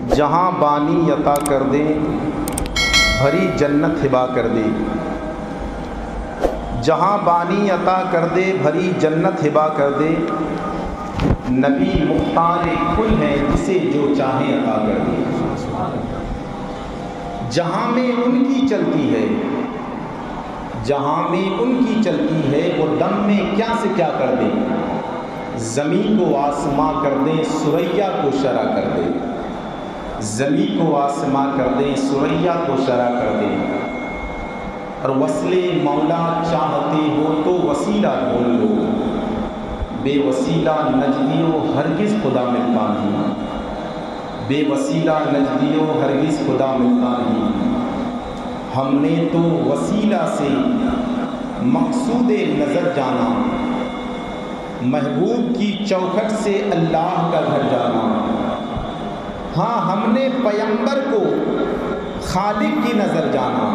جہاں بانی عطا کر دے بھری جنت ہبا کر دے، جہاں بانی عطا کر دے بھری جنت ہبا کر دے، نبی مختار کل ہے جسے جو چاہے عطا کر دے۔ جہاں میں ان کی چلتی ہے، جہاں میں ان کی چلتی ہے، وہ دم میں کیا سے کیا کر دے، زمین کو آسماں کر دیں ثریا کو شرع کر دے، زمین کو آسماں کر دیں ثریا کو شرع کر دیں۔ اور وصل مولا چاہتے ہو تو وسیلہ ڈھونڈ لو، بے وسیلہ نجدیو ہرگز خدا ملتا نہیں، بے وسیلہ نجدیو ہرگز خدا ملتا نہیں۔ ہم نے تو وسیلہ سے مقصود نظر جانا، محبوب کی چوکھٹ سے اللہ کا گھر جانا۔ ہاں ہم نے پیغمبر کو خالق کی نظر جانا،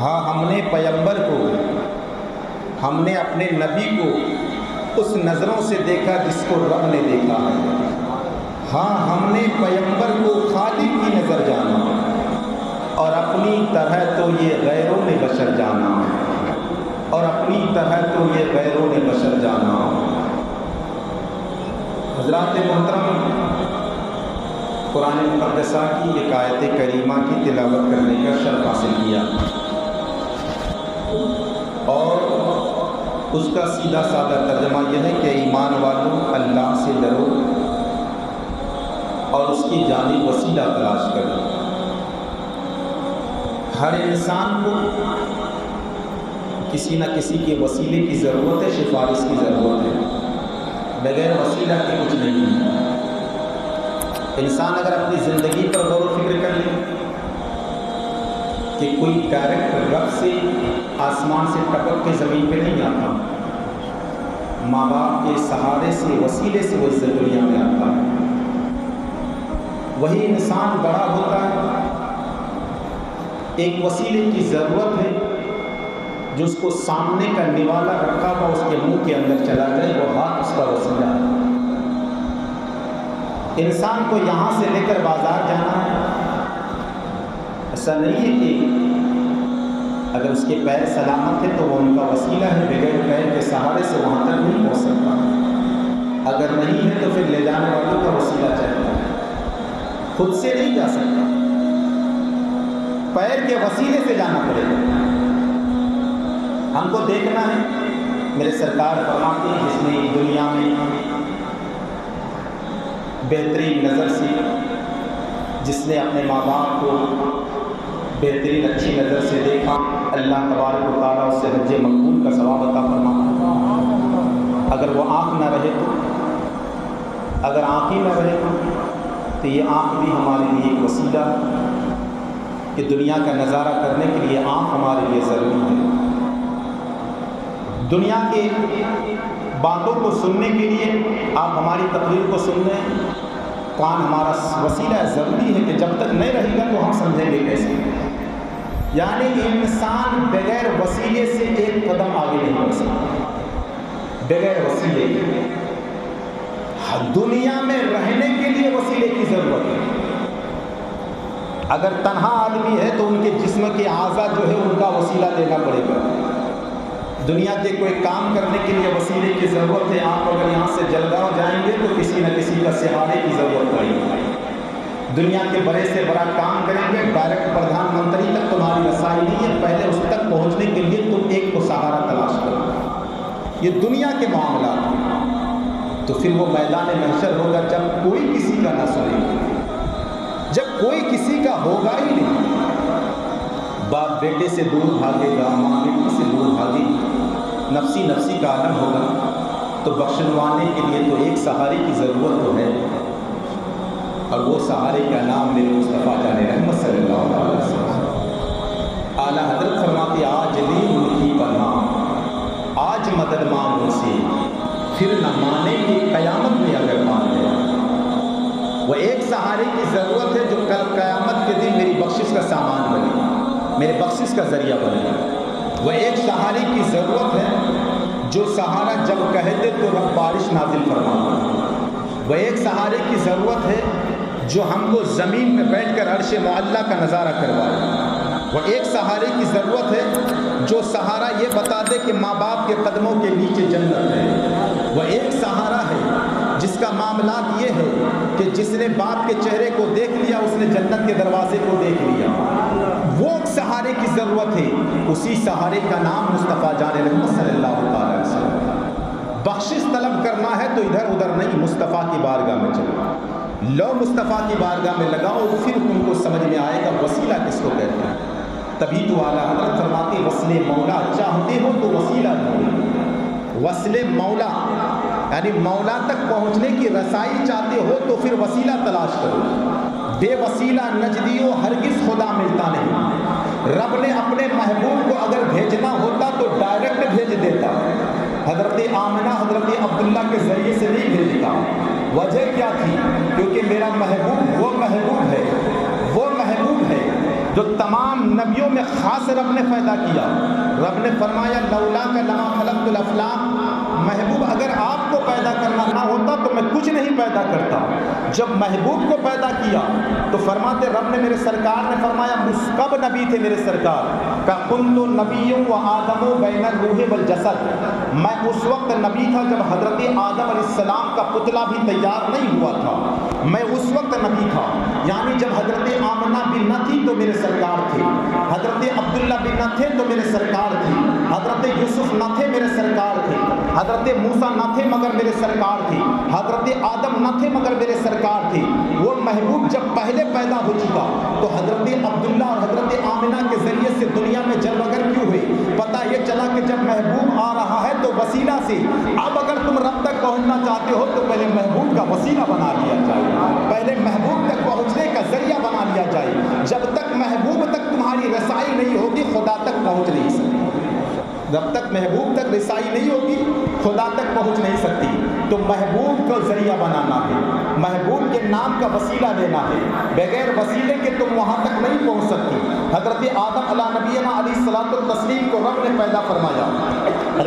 ہاں ہم نے پیغمبر کو، ہم نے اپنے نبی کو اس نظروں سے دیکھا جس کو رب نے دیکھا ہے۔ ہاں ہم نے پیغمبر کو خالق کی نظر جانا، اور اپنی طرح تو یہ غیروں نے بشر جانا، اور اپنی طرح تو یہ غیروں نے بشر جانا۔ حضرات محترم، قرآن مقدسہ کی ایک آیت کریمہ کی تلاوت کرنے کا شرف حاصل کیا، اور اس کا سیدھا سادہ ترجمہ یہ ہے کہ ایمان والوں اللہ سے ڈرو اور اس کی جانب وسیلہ تلاش کرو۔ ہر انسان کو کسی نہ کسی کے وسیلے کی ضرورت ہے، سفارش کی ضرورت ہے، بغیر وسیلہ کے کچھ نہیں ہے۔ انسان اگر اپنی زندگی پر غور و فکر کر لے کہ کوئی ڈائریکٹ رب سے آسمان سے ٹپک کے زمین پہ نہیں آتا، ماں باپ کے سہارے سے وسیلے سے وہ اس دنیا میں آتا ہے، وہی انسان بڑا ہوتا ہے، ایک وسیلے کی ضرورت ہے جو اس کو سامنے کا نوالا رکھا ہوا اس کے منہ کے اندر چلا جائے، وہ ہاتھ اس کا وسیلہ ہے۔ انسان کو یہاں سے لے کر بازار جانا ہے، ایسا نہیں ہے کہ اگر اس کے پیر سلامت ہے تو وہ ان کا وسیلہ ہے، بغیر پیر کے سہارے سے وہاں تک نہیں پہنچ سکتا۔ اگر نہیں ہے تو پھر لے جانے والوں کا وسیلہ چاہیے، خود سے نہیں جا سکتا، پیر کے وسیلے سے جانا پڑے گا۔ ہم کو دیکھنا ہے، میرے سرکار فرماتے ہیں جس نے دنیا میں بہترین نظر سے، جس نے اپنے ماں باپ کو بہترین اچھی نظر سے دیکھا، اللہ تبارک و تعالیٰ اس سے حج مقبول کا ثواب عطا فرماتا۔ اگر وہ آنکھ نہ رہے تو، اگر آنکھ ہی نہ رہے تو یہ آنکھ بھی ہمارے لیے ایک وسیلہ کہ دنیا کا نظارہ کرنے کے لیے آنکھ ہمارے لیے ضروری ہے۔ دنیا کے باتوں کو سننے کے لیے آپ ہماری تقریر کو سن رہے ہیں، کان ہمارا وسیلہ ضروری ہے کہ جب تک نہیں رہے گا تو ہم سمجھیں گے کیسے۔ یعنی انسان بغیر وسیلے سے ایک قدم آگے نہیں بڑھ سکتا، بغیر وسیلے کے۔ دنیا میں رہنے کے لیے وسیلے کی ضرورت ہے۔ اگر تنہا آدمی ہے تو ان کے جسم کے اعضاء جو ہے ان کا وسیلہ لینا پڑے گا۔ دنیا کے کوئی کام کرنے کے لیے وسیلے کی ضرورت ہے۔ آپ اگر یہاں سے جلگاؤں جائیں گے تو کسی نہ کسی کا سہارے کی ضرورت پڑے گی۔ دنیا کے بڑے سے بڑا کام کریں گے، ڈائریکٹ پردھان منتری تک تمہاری رسائی نہیں ہے، پہلے اس تک پہنچنے کے لیے تم ایک کو سہارا تلاش کرو۔ یہ دنیا کے معاملات ہیں۔ تو پھر وہ میدان محشر ہوگا جب کوئی کسی کا نہ سنے گا، جب کوئی کسی کا ہوگا ہی نہیں۔ باپ بیٹے سے دور بھاگے گا، ماں بیٹی سے دور بھاگے گی، نفسی نفسی کا عالم ہوگا۔ تو بخشنوانے کے لیے تو ایک سہارے کی ضرورت تو ہے، اور وہ سہارے کا نام میرے مصطفیٰ جان رحمت صلی اللہ علیہ وسلم۔ اعلیٰ حضرت فرماتے آج لی ان کی پناہ، آج مدد مانگ ان سے، پھر نہ مانے گی قیامت میں اگر مان لے۔ وہ ایک سہارے کی ضرورت ہے جو کل قیامت کے دن میری بخشش کا سامان بنے، میرے بخشش کا ذریعہ بنے۔ وہ ایک سہارے کی ضرورت ہے جو سہارا جب کہہ دے تو رب بارش نازل فرماتا۔ وہ ایک سہارے کی ضرورت ہے جو ہم کو زمین میں بیٹھ کر عرش معلیٰ کا نظارہ کروائے۔ وہ ایک سہارے کی ضرورت ہے جو سہارا یہ بتا دے کہ ماں باپ کے قدموں کے نیچے جنت ہے۔ وہ ایک سہارا ہے جس کا معاملات یہ ہے کہ جس نے باپ کے چہرے کو دیکھ لیا اس نے جنت کے دروازے کو دیکھ لیا۔ وہ سہارے کی ضرورت ہے، اسی سہارے کا نام مصطفیٰ جان رحمت صلی اللہ علیہ وسلم۔ بخشش طلب کرنا ہے تو ادھر ادھر نہیں، مصطفیٰ کی بارگاہ میں چلو، لو مصطفیٰ کی بارگاہ میں لگاؤ، پھر تم کو سمجھ میں آئے گا وسیلہ کس کو کہتے ہیں۔ تبھی تو اعلیٰ حضرت فرماتے وصل مولا چاہتے ہو تو وسیلہ ڈھونڈو۔ وصل مولا یعنی مولا تک پہنچنے کی رسائی چاہتے ہو تو پھر وسیلہ تلاش کرو۔ بے وسیلہ نجدیو ہرگز خدا ملتا نہیں۔ رب نے اپنے محبوب کو اگر بھیجنا ہوتا تو ڈائریکٹ بھیج دیتا۔ حضرت آمنہ حضرت عبداللہ کے ذریعے سے نہیں بھیجتا۔ وجہ کیا تھی؟ کیونکہ میرا محبوب وہ محبوب ہے، وہ محبوب ہے جو تمام نبیوں میں خاص رب نے پیدا کیا۔ رب نے فرمایا لولا کا لما خلقت الافلاق، محبوب اگر آپ کو پیدا کرنا نہ ہوتا تو میں کچھ نہیں پیدا کرتا۔ جب محبوب کو پیدا کیا تو فرماتے رب نے میرے سرکار نے فرمایا کب نبی تھے میرے سرکار کا کنت نبی و آدم بین الروح والجسد، میں اس وقت نبی تھا جب حضرت آدم علیہ السلام کا پتلا بھی تیار نہیں ہوا تھا، میں اس وقت نبی تھا۔ یعنی جب حضرت آمنہ بھی نہ تھی تو میرے سرکار تھے، حضرت عبداللہ بھی نہ تھے تو میرے سرکار تھے، حضرت یوسف نہ تھے میرے سرکار تھے، حضرت موسیٰ نہ تھے مگر میرے سرکار تھے، حضرت آدم نہ تھے مگر میرے سرکار تھے۔ وہ محبوب جب پہلے پیدا ہو چکا تو حضرت عبداللہ اور حضرت آمنہ کے ذریعے سے دنیا میں جلوگر کیوں ہوئے؟ پتہ یہ چلا کہ جب محبوب آ رہا ہے تو وسیلہ سے، اب اگر تم رب تک پہنچنا چاہتے ہو تو پہلے محبوب کا وسیلہ بنا لیا جائے، پہلے محبوب تک پہنچنے کا ذریعہ بنا لیا جائے۔ جب تک محبوب تک تمہاری رسائی نہیں ہوگی خدا تک پہنچ نہیں سکتی۔ جب تک محبوب تک رسائی نہیں ہوگی خدا تک پہنچ نہیں سکتی۔ تو محبوب کو ذریعہ بنانا ہے، محبوب کے نام کا وسیلہ دینا ہے، بغیر وسیلے کے تم وہاں تک نہیں پہنچ سکتی۔ حضرت آدم علیہ نبینا علیہ الصلوۃ والتسلیم کو رب نے پیدا فرمایا،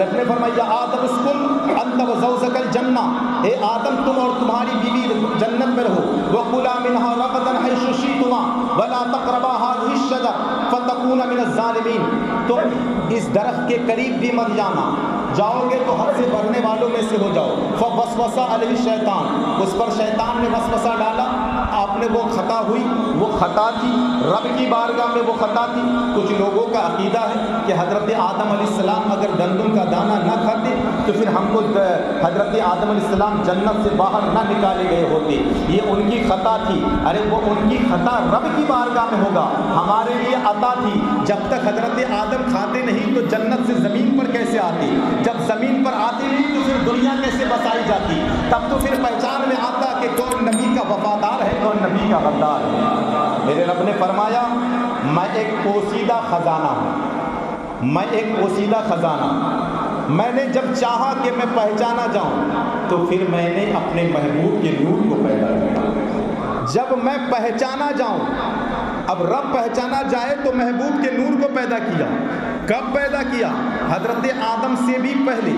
رب نے فرمایا آدم اسکن انت و زوجک الجنہ، اے آدم تم اور تمہاری بیوی جنت میں رہو، وکلا منہا رغدا حیث شئتما ولا تقربا هذه الشجرة فتکونا من الظالمین، تم اس درخت کے قریب بھی مت جانا، جاؤ گے تو حد سے بڑھنے والوں میں سے ہو جاؤ۔ فوسوسہ علیہ الشیطان، اس پر شیطان نے وسوسہ ڈالا، آپ نے وہ خطا ہوئی، وہ خطا تھی رب کی بارگاہ میں، وہ خطا تھی۔ کچھ لوگوں کا عقیدہ ہے کہ حضرت آدم علیہ السلام اگر گندم کا دانہ نہ کھاتے تو پھر ہم کو حضرت آدم علیہ السلام جنت سے باہر نہ نکالے گئے ہوتے، یہ ان کی خطا تھی۔ ارے وہ ان کی خطا رب کی بارگاہ میں ہوگا، ہمارے لیے عطا تھی۔ جب تک حضرت آدم کھاتے نہیں تو جنت سے زمین پر کیسے آتے؟ جب زمین پر آتی نہیں تو پھر دنیا کیسے بسائی جاتی؟ تب تو پھر پہچان میں آتا کہ کون نبی کا وفادار ہے کون نبی کا غدار ہے۔ میرے رب نے فرمایا میں ایک پوشیدہ خزانہ ہوں، میں ایک پوشیدہ خزانہ، میں نے جب چاہا کہ میں پہچانا جاؤں تو پھر میں نے اپنے محبوب کے نور کو پیدا کیا۔ جب میں پہچانا جاؤں، اب رب پہچانا جائے تو محبوب کے نور کو پیدا کیا۔ کب پیدا کیا؟ حضرت آدم سے بھی پہلے۔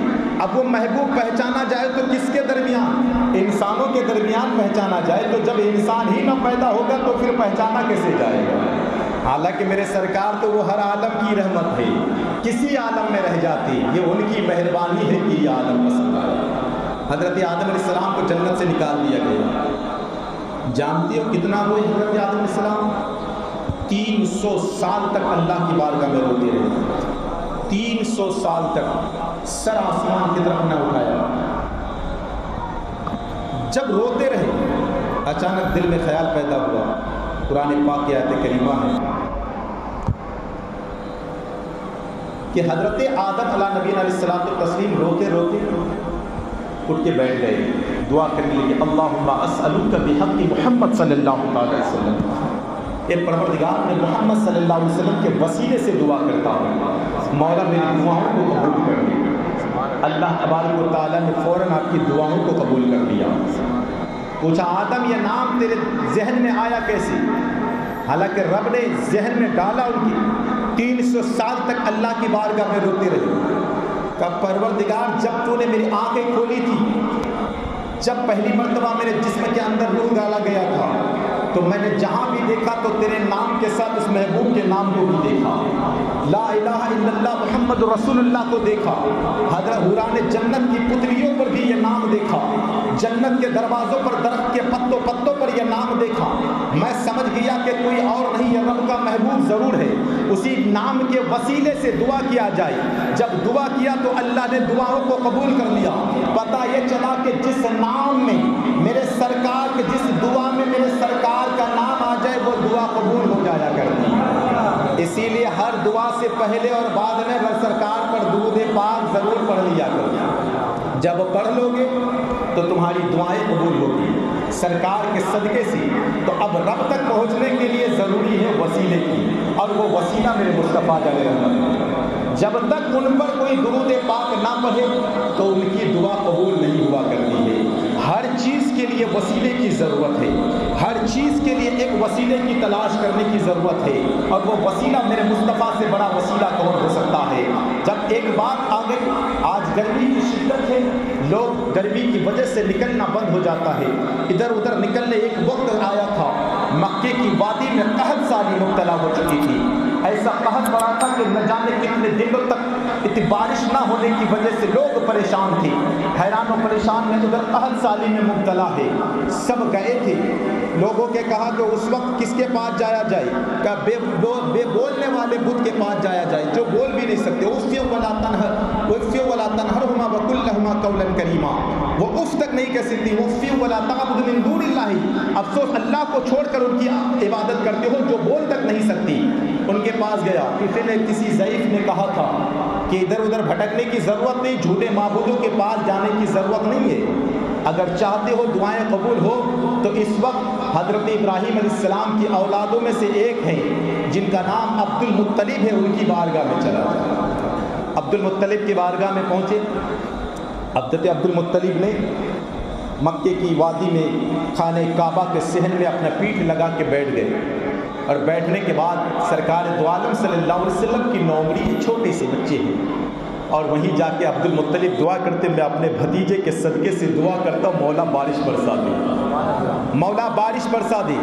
اب وہ محبوب پہچانا جائے تو کس کے درمیان؟ انسانوں کے درمیان پہچانا جائے، تو جب انسان ہی نہ پیدا ہوگا تو پھر پہچانا کیسے جائے گا؟ حالانکہ میرے سرکار تو وہ ہر عالم کی رحمت ہے، کسی عالم میں رہ جاتی، یہ ان کی مہربانی ہے کہ یہ عالم پسند آیا۔ حضرت آدم علیہ السلام کو جنت سے نکال دیا گیا۔ جانتے ہو کتنا ہوئے حضرت آدم علیہ السلام؟ 300 سال تک اللہ کی بارگاہ میں روتے رہے، 300 سال تک سر آسمان کی طرف نہ اٹھایا۔ جب روتے رہے اچانک دل میں خیال پیدا ہوا، قرآن پاک کی آیت کریمہ ہے کہ حضرت آدم علیہ نبی علیہ الصلوۃ والتسلیم روتے روتے اٹھ کے بیٹھ گئے، دعا کرنے لگے اللہم اسألک بحق محمد صلی اللہ علیہ وسلم، اے پروردگار میں محمد صلی اللہ علیہ وسلم کے وسیلے سے دعا کرتا ہوں، مولا میری دعاؤں کو قبول کر لے۔ اللہ تبارک و تعالیٰ نے فوراً آپ کی دعاؤں کو قبول کر لیا۔ پوچھا آدم یہ نام تیرے ذہن میں آیا کیسے؟ حالانکہ رب نے ذہن میں ڈالا ان کی، 300 سال تک اللہ کی بارگاہ میں روتے رہے۔ کہ پروردگار جب تو نے میری آنکھیں کھولی تھی، جب پہلی مرتبہ میرے جسم کے اندر روح ڈالا گیا تھا، تو میں نے جہاں بھی دیکھا تو تیرے نام کے ساتھ اس محبوب کے نام کو بھی دیکھا، لا الہ الا اللہ محمد رسول اللہ کو دیکھا، حضرت حوران جنت کی پتلیوں پر بھی یہ نام دیکھا، جنت کے دروازوں پر درخت کے پتوں پر یہ نام دیکھا۔ میں سمجھ گیا کہ کوئی اور نہیں، یہ رب کا محبوب ضرور ہے، اسی نام کے وسیلے سے دعا کیا جائے۔ جب دعا کیا تو اللہ نے دعاؤں کو قبول کر لیا۔ پتہ یہ چلا کہ جس نام میں میرے سرکار کے، جس دعا میں میرے سرکار کا نام آ جائے وہ دعا قبول ہو جایا کرتی ہے۔ اسی لیے ہر دعا سے پہلے اور بعد میں سرکار پر درود پاک ضرور پڑھ لیا کرو۔ جب پڑھ لو گے تو تمہاری دعائیں قبول ہوگی سرکار کے صدقے سے۔ تو اب رب تک پہنچنے کے لیے ضروری ہے وسیلے کی، اور وہ وسیلہ میرے مصطفیٰ جل رحمت۔ جب تک ان پر کوئی درود پاک نہ پڑھے تو ان کی دعا قبول نہیں ہوا کرتی ہے۔ ہر چیز کے لیے وسیلے کی ضرورت ہے، ہر چیز کے لیے ایک وسیلے کی تلاش کرنے کی ضرورت ہے، اور وہ وسیلہ میرے مصطفیٰ سے بڑا وسیلہ کون ہو سکتا ہے؟ جب ایک بات آ گئی، آج گرمی کی شدت ہے، لوگ گرمی کی وجہ سے نکلنا بند ہو جاتا ہے، ادھر ادھر نکلنے ایک وقت آیا تھا مکے کی وادی میں قحط سالی مبتلا ہو چکی تھی۔ ایسا قحط پڑا تھا کہ نہ جانے کتنے دنوں تک اتنی بارش نہ ہونے کی وجہ سے لوگ پریشان تھے، حیران و پریشان میں ادھر قحط سالی میں مبتلا ہے۔ سب گئے تھے، لوگوں کے کہا کہ اس وقت کس کے پاس جایا جائے؟ کہ بے بولنے والے بت کے پاس جایا جائے جو بول بھی نہیں سکتے۔ اُفِّ وَلَا تَنْهَرْهُمَا وَقُلْ لَهُمَا قَوْلًا كَرِيمًا، وہ اف تک نہیں کہہ سکتی۔ اُفِّ وَلَا تَعْبُدُ مِن دُونِ اللَّهِ، افسوس اللہ کو چھوڑ کر ان کی عبادت کرتے ہو جو بول تک نہیں سکتی۔ ان کے پاس گیا، کسی ضعیف نے کہا تھا کہ ادھر ادھر بھٹکنے کی ضرورت نہیں، جھوٹے معبودوں کے پاس جانے کی ضرورت نہیں ہے، اگر چاہتے ہو دعائیں قبول ہو تو اس وقت حضرت ابراہیم علیہ السلام کی اولادوں میں سے ایک ہیں جن کا نام عبد المطلب ہے، ان کی بارگاہ میں چلا جائے۔ عبد المطلب کی بارگاہ میں پہنچے، حضرت عبد المطلب نے مکے کی وادی میں خانہ کعبہ کے صحن میں اپنا پیٹھ لگا کے بیٹھ گئے، اور بیٹھنے کے بعد سرکار دو عالم صلی اللہ علیہ وسلم کی نومری چھوٹے سے بچے ہیں، اور وہیں جا کے عبد المطلب دعا کرتے، میں اپنے بھتیجے کے صدقے سے دعا کرتا ہوں مولا بارش برسا دے، مولا بارش برسا دے۔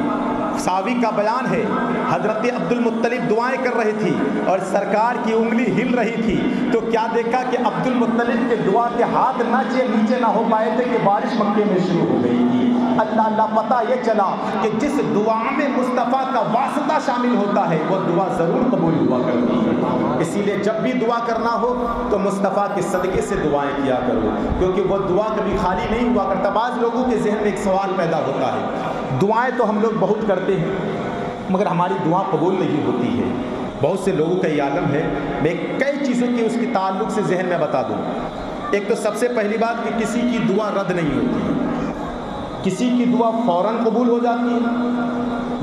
ساوی کا بیان ہے، حضرت عبد المطلب دعائیں کر رہی تھی اور سرکار کی انگلی ہل رہی تھی، تو کیا دیکھا کہ عبد المطلب کے دعا کے ہاتھ نیچے نہ ہو پائے تھے کہ بارش مکے میں شروع ہو گئی تھی۔ اللہ پتہ یہ چلا کہ جس دعا میں مصطفیٰ کا واسطہ شامل ہوتا ہے وہ دعا ضرور قبول ہوا کرتی ہے۔ اسی لیے جب بھی دعا کرنا ہو تو مصطفیٰ کے صدقے سے دعائیں کیا کرو، کیونکہ وہ دعا کبھی خالی نہیں ہوا کرتا۔ بعض لوگوں کے ذہن میں ایک سوال پیدا ہوتا ہے، دعائیں تو ہم لوگ بہت کرتے ہیں مگر ہماری دعا قبول نہیں ہوتی ہے۔ بہت سے لوگوں کا یہ عالم ہے، میں کئی چیزوں کی اس کے تعلق سے ذہن میں بتا دوں۔ ایک تو سب سے پہلی بات کہ کسی کی دعا رد نہیں ہوتی، کسی کی دعا فوراً قبول ہو جاتی ہے،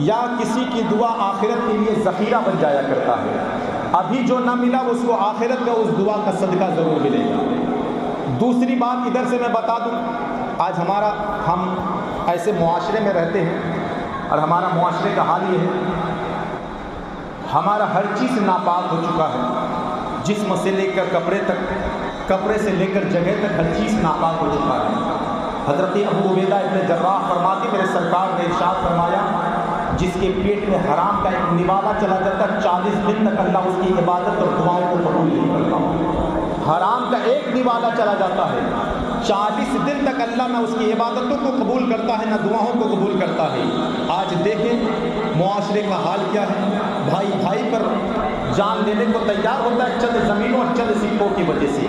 یا کسی کی دعا آخرت کے لیے ذخیرہ بن جایا کرتا ہے، ابھی جو نہ ملا اس کو آخرت میں اس دعا کا صدقہ ضرور ملے گا۔ دوسری بات ادھر سے میں بتا دوں، آج ہم ایسے معاشرے میں رہتے ہیں اور ہمارا معاشرے کا حال یہ ہے، ہمارا ہر چیز ناپاک ہو چکا ہے، جسم سے لے کر کپڑے تک، کپڑے سے لے کر جگہ تک ہر چیز ناپاک ہو چکا ہے۔ حضرت ابو عبیدہ ابن جراح فرماتے، میرے سرکار نے ارشاد فرمایا، جس کے پیٹ میں حرام کا ایک نوالا چلا جاتا ہے 40 دن تک اللہ اس کی عبادت اور دعاؤں کو قبول نہیں کرتا۔ حرام کا ایک نوالا چلا جاتا ہے، 40 دن تک اللہ نہ اس کی عبادتوں کو قبول کرتا ہے نہ دعاؤں کو قبول کرتا ہے۔ آج دیکھیں معاشرے کا حال کیا ہے، بھائی بھائی پر جان لینے کو تیار ہوتا ہے چند زمینوں اور چند سکوں کی وجہ سے،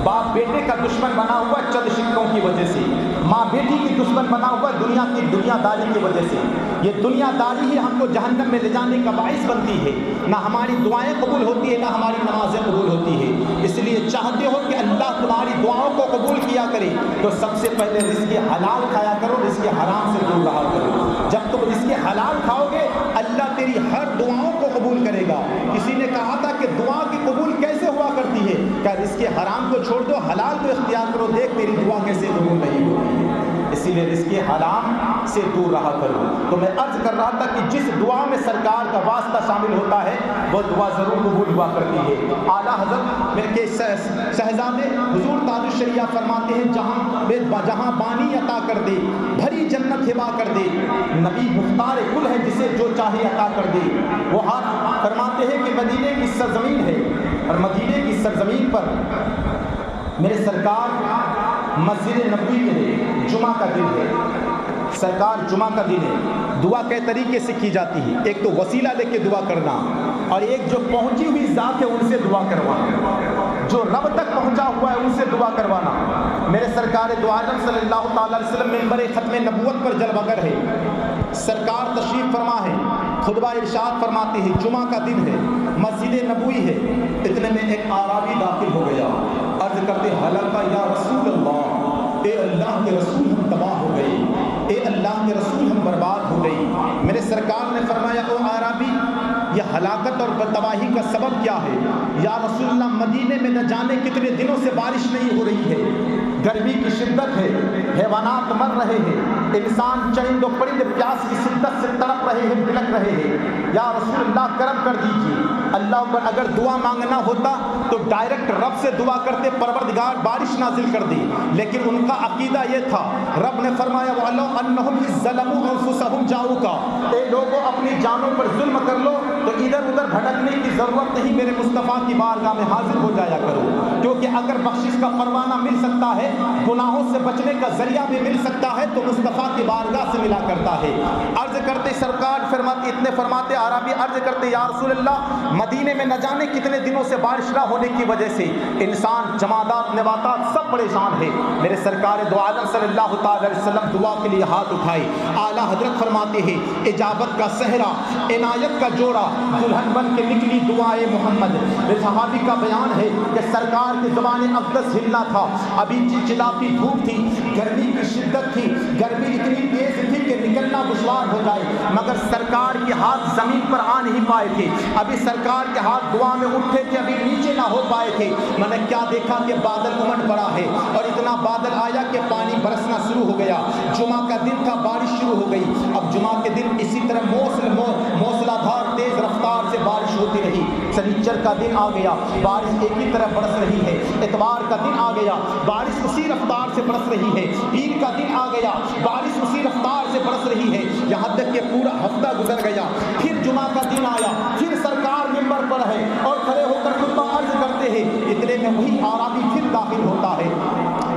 باپ بیٹے کا دشمن بنا ہوا چند سکوں کی وجہ سے، ماں بیٹی کی دشمن بنا ہوا دنیا داری کی وجہ سے۔ یہ دنیا داری ہی ہم کو جہنم میں لے جانے کا باعث بنتی ہے، نہ ہماری دعائیں قبول ہوتی ہے نہ ہماری نمازیں قبول ہوتی ہے۔ اس لیے چاہتے ہو کہ اللہ تمہاری دعاؤں کو قبول کیا کرے تو سب سے پہلے رزق حلال کھایا کرو، رزق حرام سے دور رہا کرو۔ جب تم رزق حلال کھاؤ گے اللہ تیری ہر دعاؤں کو قبول کرے گا۔ کسی نے کہا تھا کہ دعا کی قبول کیسے ہوا کرتی ہے؟ کہ رزق حرام کو چھوڑ دو، حلال کو اختیار کرو، دیکھ تیری دعا کیسے قبول نہیں ہوتی ہے۔ اسی لیے رزق حرام سے دور رہا کرو۔ تو میں عرض کر رہا تھا کہ جس دعا میں سرکار کا واسطہ شامل ہوتا ہے وہ دعا ضرور قبول ہوا کرتی ہے۔ اعلیٰ حضرت میرے کے شہزادے حضور تاج الشریعہ فرماتے ہیں جہاں بانی عطا کر دے بھری جنت ہبا کر دے، نبی مختار کل ہے جسے جو چاہے عطا کر دے۔ وہ ہاتھ فرماتے ہیں کہ مدینے کی سرزمین ہے اور مدینے کی سرزمین پر میرے سرکار مسجد نبوی میں ہے، جمعہ کا دن ہے، سرکار جمعہ کا دن ہے۔ دعا کئی طریقے سے کی جاتی ہے، ایک تو وسیلہ لے کے دعا کرنا اور ایک جو پہنچی ہوئی ذات ہے ان سے دعا کروانا، جو رب تک پہنچا ہوا ہے ان سے دعا کروانا۔ میرے سرکار دو عالم صلی اللہ تعالی علیہ وسلم منبر ختم نبوت پر جلوہ گر ہے، سرکار تشریف فرما ہے، خطبہ ارشاد فرماتے ہیں، جمعہ کا دن ہے، مسجد نبوی ہے۔ اتنے میں ایک اعرابی داخل ہو گیا، عرض کرتے ہلکا یا رسول اللہ، اے اللہ کے رسول ہم تباہ ہو گئے، اے اللہ کے رسول ہم برباد ہو گئی۔ میرے سرکار نے فرمایا او اعرابی یہ ہلاکت اور تباہی کا سبب کیا ہے؟ یا رسول اللہ مدینے میں نہ جانے کتنے دنوں سے بارش نہیں ہو رہی ہے، گرمی کی شدت ہے، حیوانات مر رہے ہیں، انسان چرند و پرند پیاس کی شدت سے تڑپ رہے ہیں، بلک رہے ہیں، یا رسول اللہ کرم کر دیجیے۔ اللہ پر اگر دعا مانگنا ہوتا تو ڈائریکٹ رب سے دعا کرتے پروردگار بارش نازل کر دی، لیکن ان کا عقیدہ یہ تھا، رب نے فرمایا وَعَلَوْ أَنَّهُمْ إِذْ ظَلَمُوا أَنفُسَهُمْ جَاءُوكَ، اے لوگوں اپنی جانوں پر ظلم کر لو تو ادھر ادھر بھٹکنے کی ضرورت نہیں، میرے مصطفیٰ کی بارگاہ میں حاضر ہو جایا کرو، کیونکہ اگر بخشش کا پروانہ مل سکتا ہے، گناہوں سے بچنے کا ذریعہ بھی مل سکتا ہے تو مصطفیٰ کی بارگاہ سے ملا کرتا ہے۔ عرض کرتے سرکار فرماتے عربی عرض کرتے یا رسول اللہ مدینے میں نہ جانے کتنے دنوں سے بارش نہ ہونے کی وجہ سے انسان جمادات نباتات سب پریشان ہے۔ میرے سرکار دو عالم صلی اللہ تعالی علیہ وسلم دعا کے لیے ہاتھ اٹھائے، اعلیٰ حضرت فرماتے ہیں اجابت کا صحرا عنایت کا جوڑا دلہن بن کے نکلی دعائے محمد۔ میرے صحابی کا بیان ہے کہ سرکار کی زبان اقدس ہلنا تھا، ابھی چلچلاتی دھوپ تھی، گرمی کی شدت تھی، گرمی اتنی تیز تھی کہ نکلنا دشوار ہو جائے، مگر سرکار کے ہاتھ زمین پر آ نہیں پائے تھے، ابھی سرکار کے ہاتھ دعا میں اٹھے تھے، ابھی نیچے نہ ہو پائے تھے۔ میں نے کیا دیکھا کہ بادل امٹ پڑا ہے اور اتنا بادل آیا کہ پانی برسنا شروع ہو گیا۔ جمعہ کا دن تھا، بارش شروع ہو گئی۔ اب جمعہ کے دن اسی طرح موسلا دھار تیز رفتار سے بارش ہوتی رہی۔ سنیچر کا دن آ گیا، بارش ایک ہی طرح برس رہی ہے۔ اتوار کا دن آ گیا، بارش اسی رفتار سے برس رہی ہے۔ پیر کا دن آ گیا، بارش اسی رفتار سے برس رہی ہے، یہاں تک کہ پورا ہفتہ گزر گیا۔ پھر جمعہ کا دن آیا، پھر سرکار منبر پر ہے اور کھڑے ہو کر خطبہ عرض کرتے ہیں، اتنے میں وہی اعرابی پھر داخل ہوتا ہے،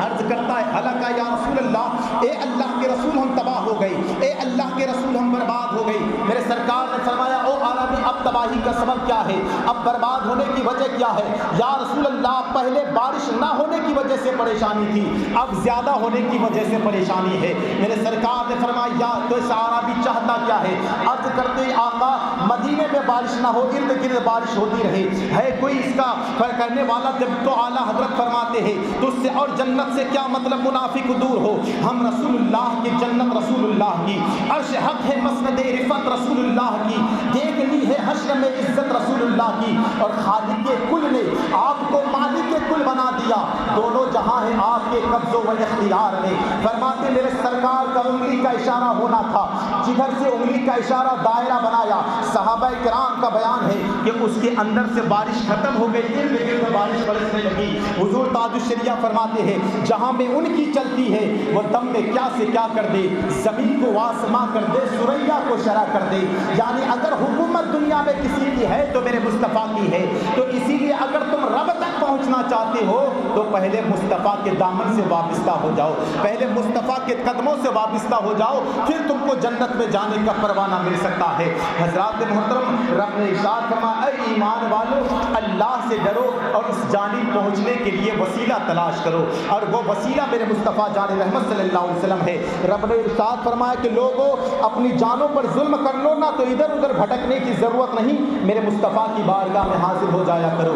عرض کرتا ہے ہلکا یا رسول اللہ، اے اللہ کے رسول ہم تباہ ہو گئے، اے اللہ کے رسول ہم برباد ہو گئے۔ میرے سرکار نے فرمایا او اعرابی اب تباہی کا سبب کیا ہے، اب برباد ہونے کی وجہ کیا ہے؟ یا رسول اللہ پہلے بارش نہ ہونے کی وجہ سے پریشانی تھی، اب زیادہ ہونے کی وجہ سے پریشانی ہے۔ میرے سرکار نے فرمایا یا تو اس اعرابی چاہتا کیا ہے؟ عرض کرتے آقا مدینے میں بارش نہ ہو، ارد گرد بارش ہوتی رہے، ہے کوئی اس کا کرنے والا؟ جب تو اعلیٰ حضرت فرماتے ہیں تو اس سے اور جنت سے کیا مطلب، منافق دور ہو، ہم رسول اللہ کی جنت رسول اللہ کی، عرش حق ہے مسند رفعت رسول اللہ کی، دیکھنی ہے حشر میں عزت رسول اللہ کی، اور خالق کل نے آپ کو مالک کل بنا دیا، دونوں جہاں ہیں آپ کے قبض و اختیار میں۔ فرماتے میرے سرکار کا انگلی کا اشارہ ہونا تھا، جدھر سے انگلی کا اشارہ دائرہ بنایا، صحابہ کرام کا بیان ہے کہ اس کے اندر سے بارش ختم ہو گئی، ارد گرد بارش برسنے لگی۔ حضور تاج الشریعہ فرماتے ہیں جہاں میں ان کی چلتی ہے وہ دم میں کیا سے کیا کر دے، زمین کو آسماں کر دے، سریا کو شرح کر دے۔ یعنی اگر حکومت دنیا میں کسی کی ہے تو میرے مصطفیٰ کی ہے، تو اسی لیے اگر تم رب تک پہنچنا چاہتے ہو تو پہلے مصطفیٰ کے دامن سے وابستہ ہو جاؤ، پہلے مصطفیٰ کے قدموں سے وابستہ ہو جاؤ، پھر تم کو جنت میں جانے کا پروانہ مل سکتا ہے۔ حضرات محترم، رب نے ارشاد فرمایا اے ایمان والو اللہ سے ڈرو اور اس جانب پہنچنے کے لیے وسیلہ تلاش کرو، اور وہ وسیلہ میرے مصطفیٰ جان رحمت صلی اللہ علیہ وسلم ہے۔ رب نے ارشاد فرمایا کہ لوگوں اپنی جانوں پر ظلم کر لو نہ تو ادھر ادھر بھٹکنے کی ضرورت نہیں، میرے مصطفیٰ کی بارگاہ میں حاضر ہو جایا کرو،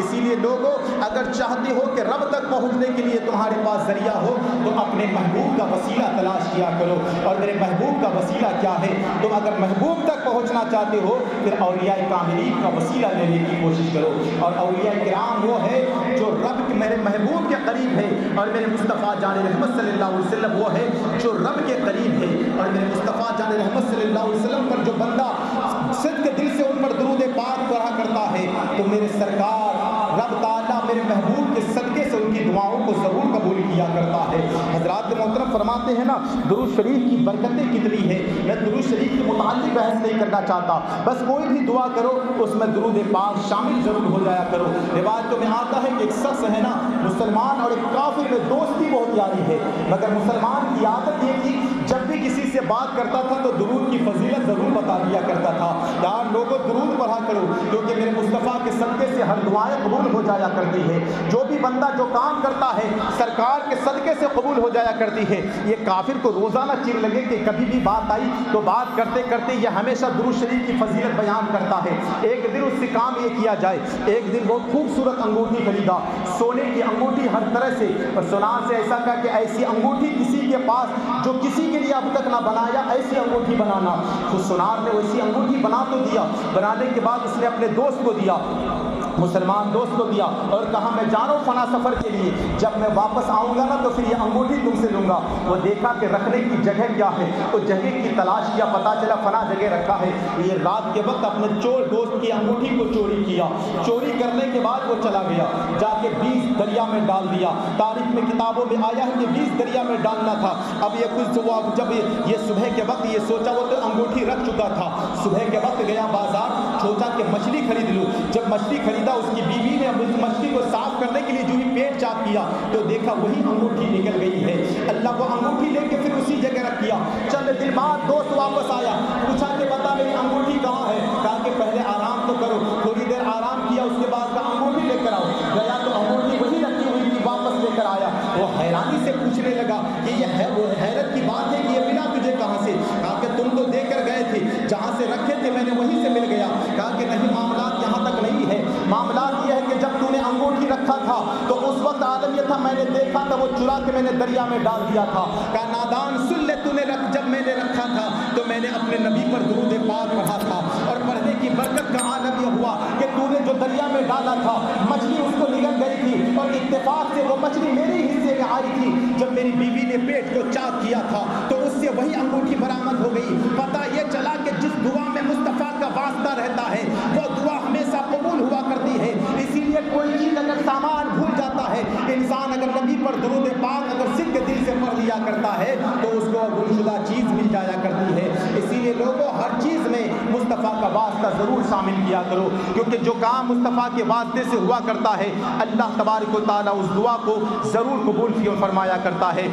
اسی لیے لوگوں اگر چاہتے ہو کہ رب تک پہنچنے کے لیے تمہارے پاس ذریعہ ہو تو اپنے محبوب کا وسیلہ تلاش کیا کرو. اور میرے محبوب کا وسیلہ کیا ہے؟ تم اگر محبوب تک پہنچنا چاہتے ہو پھر اولیاء کاملین کا وسیلہ لینے کی کوشش کرو. اور اولیاء کرام وہ ہے جو رب کے میرے محبوب کے قریب ہے, اور میرے مصطفیٰ جان رحمت صلی اللہ علیہ وسلم وہ ہے جو رب کے قریب ہے. اور میرے مصطفیٰ جان رحمت صلی اللہ علیہ وسلم پر جو بندہ صدق دل سے ان پر درود پاک پڑھا کرتا ہے تو میرے سرکار رب تعالیٰ میرے محبوب کے صدقے سے ان کی دعاؤں کو ضرور قبول کیا کرتا ہے. حضرات محترم فرماتے ہیں نا درود شریف کی برکتیں کتنی ہیں. میں درود شریف کے متعلق بحث نہیں کرنا چاہتا, بس کوئی بھی دعا کرو اس میں درود پاک شامل ضرور ہو جایا کرو. روایتوں میں آتا ہے کہ ایک شخص ہے نا مسلمان اور ایک کافر میں دوستی بہت یاری ہے, مگر مسلمان کی عادت یہ تھی جب بھی کسی سے بات کرتا تھا تو درود کی فضیلت ضرور بتا دیا کرتا تھا. یار لوگوں درود پڑھا کرو کیونکہ میرے مصطفیٰ کے صدقے سے ہر دعائیں قبول ہو جایا کرتی ہے. جو بھی بندہ جو کام کرتا ہے سرکار کے صدقے سے قبول ہو جایا کرتی ہے. یہ کافر کو روزانہ چیر لگے کہ کبھی بھی بات آئی تو بات کرتے کرتے یہ ہمیشہ درود شریف کی فضیلت بیان کرتا ہے. ایک دن اس سے کام یہ کیا جائے, ایک دن بہت خوبصورت انگوٹھی خریدا, سونے کی انگوٹھی ہر طرح سے, اور سونار سے ایسا کہا کہ ایسی انگوٹھی کسی کے پاس جو کسی کے لیے اب تک نہ بنایا ایسی انگوٹھی بنانا. تو سونار نے ویسی انگوٹھی بنا تو دیا, بنانے کے بعد اس نے اپنے دوست کو دیا, مسلمان دوست کو دیا اور کہا میں جا رہا ہوں فنا سفر کے لیے, جب میں واپس آؤں گا نا تو پھر یہ انگوٹھی تم سے لوں گا. وہ دیکھا کہ رکھنے کی جگہ کیا ہے, اس جگہ کی تلاش کیا, پتا چلا فنا جگہ رکھا ہے. یہ رات کے وقت اپنے دوست کی انگوٹھی کو چوری کیا. چوری کرنے کے بعد وہ چلا گیا, جا کے 20 دریا میں ڈال دیا. تاریخ میں کتابوں میں آیا ہے کہ 20 دریا میں ڈالنا تھا. اب یہ کچھ ہوا, جب یہ صبح کے وقت یہ سوچا, وہ تو انگوٹھی رکھ چکا تھا. صبح کے وقت گیا بازار, سوچا کہ مچھلی خرید لوں. جب مچھلی خریدا اس کی بیوی نے اس مچھلی کو صاف کرنے کے لیے جو ہی پیٹ چاک کیا تو دیکھا وہی انگوٹھی نکل گئی ہے. اللہ کو انگوٹھی لے کے پھر اسی جگہ رکھ دیا. چند دن بعد دوست واپس آیا, پوچھا کہ بتا میری انگوٹھی کہاں ہے؟ کہا کہ پہلے آرام تو کرو. تھوڑی دیر آرام کیا, اس کے بعد کہا انگوٹھی لے کر آؤ. گیا تو انگوٹھی وہی رکھی ہوئی تھی, واپس لے کر آیا. وہ حیرانی سے پوچھنے لگا کہ یہ ہے, وہ حیرت کی بات ہے کہ یہ ملا تجھے کہاں سے؟ کہا کہ تم تو دے کر گئے تھے, جہاں سے رکھے تھے میں نے وہیں سے مل گیا. کہا کہ نہیں, معاملات یہاں تک نہیں ہے. معاملات یہ ہے کہ جب تو نے انگوٹھی رکھا تھا تو اس وقت عالم یہ تھا میں نے دیکھا تھا وہ چرا کے میں نے دریا میں ڈال دیا تھا. کہا نادان سن لے, تو نے جب میں نے رکھا تھا تو میں نے اپنے نبی پر درود پاک پڑھا تھا, اور پڑھنے کی برکت کا عالم یہ ہوا کہ تو نے جو دریا میں ڈالا تھا مچھلی اس کو نگل گئی تھی, اور اتفاق سے وہ مچھلی میری حصے میں آئی تھی. جب میری بیوی نے پیٹ کو چاک کیا تھا تو اس سے وہی انگوٹھی برآمد ہو گئی. پتہ یہ چلا کہ جس دعا میں مصطفیٰ کا واسطہ رہتا ہے وہ دعا ہمیشہ قبول ہوا کرتی ہے. اسی لیے کوئی چیز اگر سامان بھول جاتا ہے, انسان اگر نبی پر درود پاک اگر صدق دل سے پڑھ لیا کرتا ہے تو اس کو گمشدہ چیز مل جایا کرتی ہے. اسی لیے لوگوں ہر چیز میں مصطفیٰ کا واسطہ ضرور شامل کیا کرو, کیونکہ جو کام مصطفیٰ کے واسطے سے ہوا کرتا ہے اللہ تبارک و تعالیٰ اس دعا کو ضرور قبول فرمایا کرتا ہے.